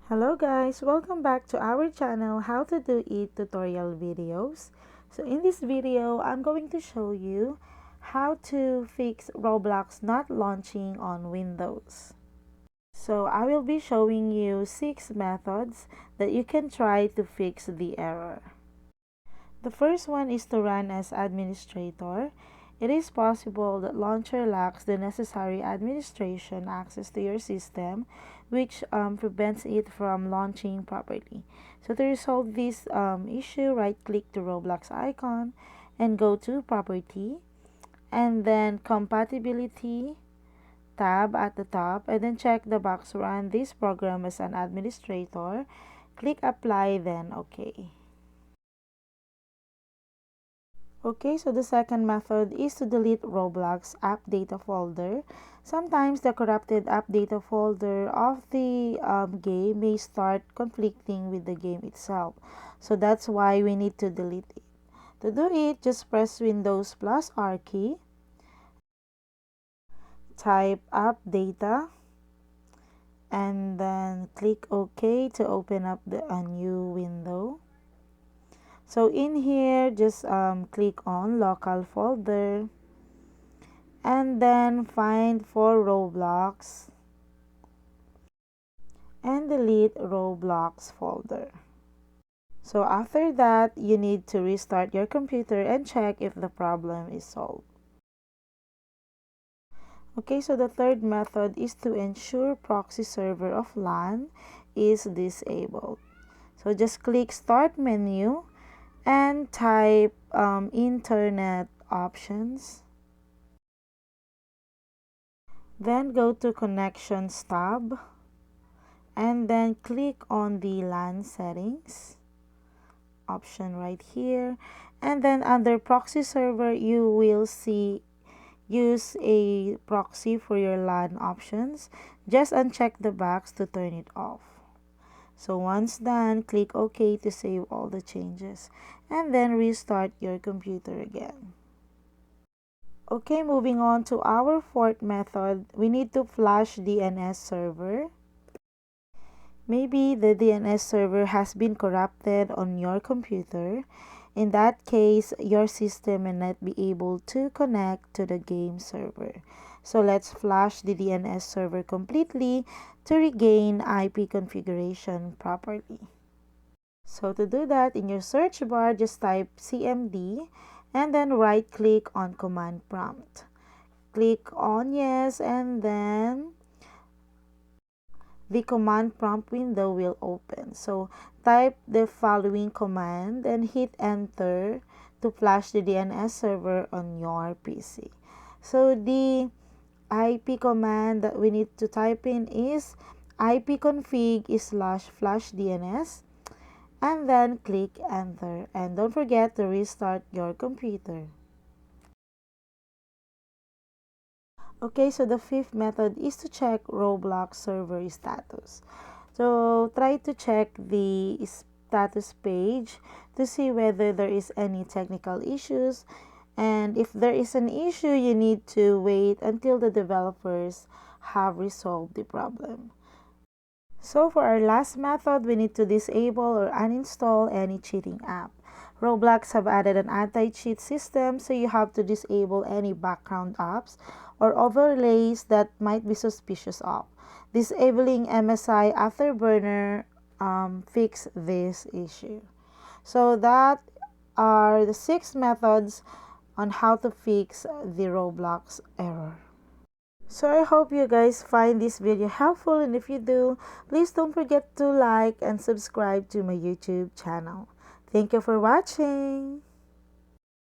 Hello guys, welcome back to our channel How to Do It tutorial videos. So in this video, I'm going to show you how to fix Roblox not launching on Windows. So I will be showing you 6 methods that you can try to fix the error. The first one is to run as administrator. It is possible that launcher lacks the necessary administration access to your system, which prevents it from launching properly. So to resolve this issue, right-click the Roblox icon and go to Property, and then Compatibility tab at the top, and then check the box Run this program as an administrator. Click Apply, then OK. Okay, so the second method is to delete Roblox app data folder. Sometimes the corrupted app data folder of the game may start conflicting with the game itself. So that's why we need to delete it. To do it, just press Windows plus R key, type app data, and then click OK to open up a new window. So in here, just click on local folder and then find for Roblox and delete Roblox folder. So after that, you need to restart your computer and check if the problem is solved. Okay, so the third method is to ensure proxy server of LAN is disabled. So just click Start menu and type Internet Options. Then go to Connections tab and then click on the LAN settings option right here, and then under proxy server you will see use a proxy for your LAN options. Just uncheck the box to turn it off. So once done, click OK to save all the changes and then restart your computer again. Okay, moving on to our fourth method, we need to flash DNS server. Maybe the DNS server has been corrupted on your computer. In that case, your system may not be able to connect to the game server. So let's flash the DNS server completely to regain IP configuration properly. So to do that, in your search bar, just type CMD and then right-click on command prompt. Click on yes, and then the command prompt window will open. So type the following command and hit enter to flash the DNS server on your PC. So the IP command that we need to type in is ipconfig//DNS, and then click enter, and don't forget to restart your computer. Okay, so the fifth method is to check Roblox server status. So try to check the status page to see whether there is any technical issues, and if there is an issue, you need to wait until the developers have resolved the problem. So for our last method, we need to disable or uninstall any cheating app. Roblox have added an anti-cheat system, so you have to disable any background apps or overlays that might be suspicious of. Disabling MSI Afterburner fix this issue. So that are the 6 methods on how to fix the Roblox error. So I hope you guys find this video helpful, and if you do, please don't forget to like and subscribe to my YouTube channel. Thank you for watching.